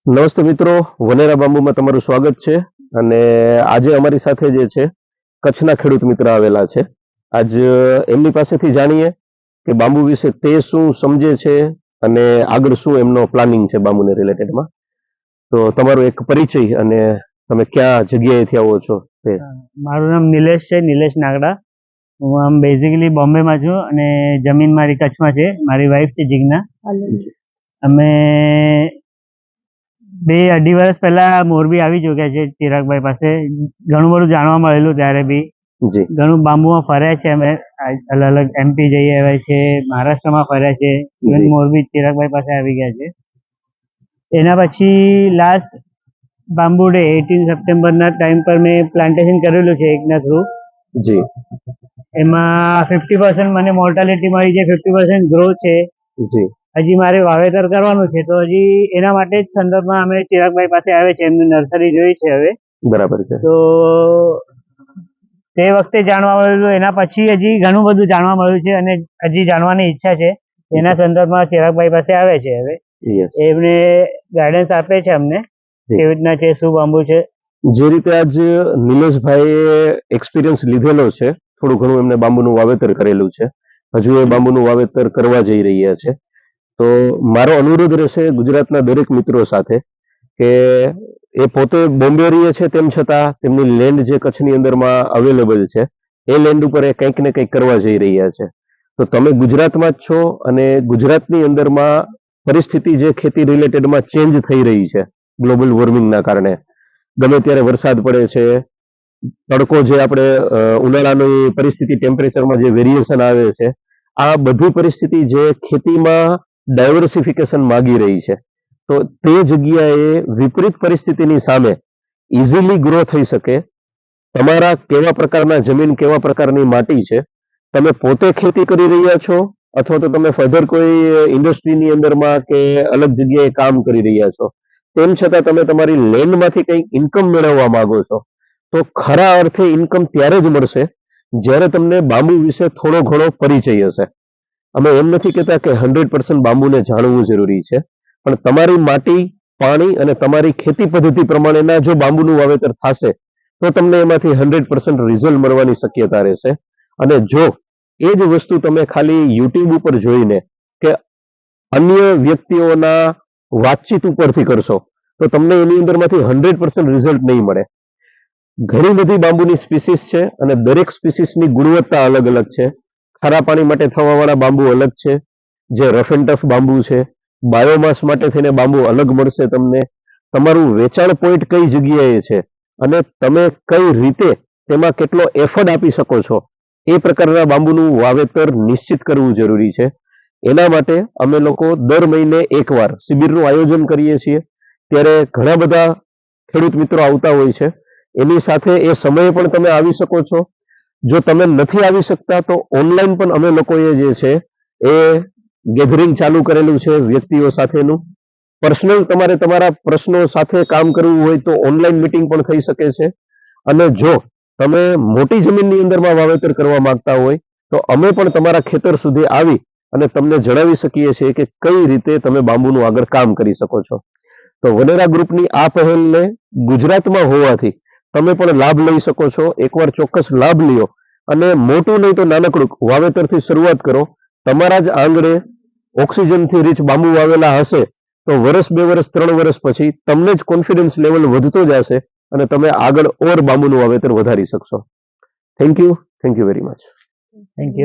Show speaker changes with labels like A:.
A: નમસ્તે મિત્રો, વનેરા બાંબુમાં તમારું સ્વાગત છે. અને આજે અમારી સાથે જે છે કચ્છના ખેડૂત મિત્ર આવેલા છે. આજ એમની પાસેથી જાણીએ કે બાંબુ વિશે તે શું સમજે છે અને આગળ શું એમનો પ્લાનિંગ છે બાંબુને રિલેટેડમાં. તો તમારો એક પરિચય અને તમે ક્યાં જગ્યાએથી આવો છો તે.
B: મારું નામ નિલેશ છે, નિલેશ નાગડા. હું આમ બેઝિકલી બોમ્બેમાં છું અને જમીન મારી કચ્છમાં છે. મારી વાઈફ છે જીજ્ઞા. અમે 2-2.5 વર્ષ પહેલા મોરબી આવી ચૂક્યા છે ચિરાગભાઈ પાસે. ઘણું બધું જાણવા મળેલું ત્યારે બી. ઘણું બાંબુમાં ફર્યા છે અમે, અલગ અલગ MP જઈ આવ્યા છે, મહારાષ્ટ્રમાં ફર્યા છે, મોરબી ચિરાગભાઈ પાસે આવી ગયા છે. એના પછી લાસ્ટ બાંબુ ડે 18 સપ્ટેમ્બરના ટાઈમ પર મેં પ્લાન્ટેશન કરેલું છે એકના થ્રુ.
A: જી.
B: એમાં 50% મને મોર્ટાલિટી મળી છે, 50% ગ્રો છે.
A: જી.
B: હજી મારે વાવેતર કરવાનું છે, તો હજી એના માટે જ સંદર્ભમાં અમે ચિરાગભાઈ પાસે આવે છે, એમની નર્સરી જોઈ છે હવે.
A: બરાબર છે.
B: તો તે વખતે જાણવા મળ્યું, એના પછી હજી ઘણું બધું જાણવા મળ્યું છે અને હજી જાણવાની ઈચ્છા છે. એના સંદર્ભમાં ચિરાગભાઈ પાસે આવે છે હવે. એમને ગાઈડન્સ આપે છે અમને કેવી રીતના છે, શું બાંબુ છે.
A: જે રીતે આજ નિલેશભાઈએ એક્સપિરિયન્સ લીધેલો છે, થોડું ઘણું એમને બાંબુનું વાવેતર કરેલું છે, હજુ એ બાંબુનું વાવેતર કરવા જઈ રહ્યા છે. તો મારો અનુરોધ રહેશે ગુજરાતના દરેક મિત્રો સાથે કે એ પોતે બોમ્બે રહીએ છે, તેમ છતાં તેમની લેન્ડ જે કચ્છની અંદરમાં અવેલેબલ છે એ લેન્ડ ઉપર એ કંઈક ને કંઈક કરવા જઈ રહ્યા છે. તો તમે ગુજરાતમાં જ છો અને ગુજરાતની અંદરમાં પરિસ્થિતિ જે ખેતી રિલેટેડમાં ચેન્જ થઈ રહી છે ગ્લોબલ વોર્મિંગના કારણે. ગમે ત્યારે વરસાદ પડે છે, તડકો જે આપણે ઉનાળાની પરિસ્થિતિ ટેમ્પરેચરમાં જે વેરિએશન આવે છે, આ બધી પરિસ્થિતિ જે ખેતીમાં ડાયવર્સિફિકેશન માગી રહી છે. તો તે જગ્યાએ વિપરીત પરિસ્થિતિની સામે ઇઝીલી ગ્રો થઈ શકે, તમારા કેવા પ્રકારના જમીન, કેવા પ્રકારની માટી છે, તમે પોતે ખેતી કરી રહ્યા છો અથવા તો તમે ફર્ધર કોઈ ઇન્ડસ્ટ્રીની અંદરમાં કે અલગ જગ્યાએ કામ કરી રહ્યા છો, તેમ છતાં તમે તમારી લેન્ડમાંથી કંઈક ઇન્કમ મેળવવા માંગો છો, તો ખરા અર્થે ઇન્કમ ત્યારે જ મળશે જ્યારે તમને બાંબુ વિશે થોડો ઘણો પરિચય હશે. અમે એમ નથી કહેતા કે 100% બાંબુને જાણવું જરૂરી છે, પણ તમારી માટી, પાણી અને તમારી ખેતી પદ્ધતિ પ્રમાણેના જો બાંબુનું વાવેતર થશે તો તમને એમાંથી 100% રિઝલ્ટ મળવાની શક્યતા રહેશે. અને જો એ જ વસ્તુ તમે ખાલી યુટ્યુબ ઉપર જોઈને કે અન્ય વ્યક્તિઓના વાતચીત ઉપરથી કરશો તો તમને એની અંદરમાંથી 100% રિઝલ્ટ નહીં મળે. ઘણી બધી બાંબુની સ્પીસીસ છે અને દરેક સ્પીસીસની ગુણવત્તા અલગ અલગ છે. ખારા પાણી માટે થવાવાળા બાંબુ અલગ છે, જે રફ એન્ડ ટફ બાંબુ છે. બાયોમાસ માટે થઈને બાંબુ અલગ મળશે તમને. તમારું વેચાણ પોઈન્ટ કઈ જગ્યાએ છે અને તમે કઈ રીતે તેમાં કેટલો એફર્ટ આપી શકો છો, એ પ્રકારના બાંબુનું વાવેતર નિશ્ચિત કરવું જરૂરી છે. એના માટે અમે લોકો દર મહિને એકવાર શિબિરનું આયોજન કરીએ છીએ. ત્યારે ઘણા બધા ખેડૂત મિત્રો આવતા હોય છે. એની સાથે એ સમયે પણ તમે આવી શકો છો. જો તમે નથી આવી શકતા તો ઓનલાઈન પણ અમે લોકોએ જે છે એ ગેધરિંગ ચાલુ કરેલું છે વ્યક્તિઓ સાથેનું. પર્સનલ તમારે તમારા પ્રશ્નો સાથે કામ કરવું હોય તો ઓનલાઈન મીટિંગ પણ થઈ શકે છે. અને જો તમે મોટી જમીનની અંદરમાં વાવેતર કરવા માંગતા હોય તો અમે પણ તમારા ખેતર સુધી આવી અને તમને જણાવી શકીએ છીએ કે કઈ રીતે તમે બાંબુનું આગળ કામ કરી શકો છો. તો વનેરા ગ્રુપની આ પહેલને ગુજરાતમાં હોવાથી તમે પણ લાભ લઈ શકો છો. એકવાર ચોક્કસ લાભ લ્યો અને મોટું નહીં તો નાનકડું વાવેતરથી શરૂઆત કરો. તમારા જ આંગણે ઓક્સિજનથી રીચ બાંબુ વાવેલા હશે તો વર્ષ, 2 વર્ષ, 3 વર્ષ પછી તમને જ કોન્ફિડન્સ લેવલ વધતો જશે અને તમે આગળ ઓર બાંબુનું વાવેતર વધારી શકશો. Thank you very much.
B: Thank you.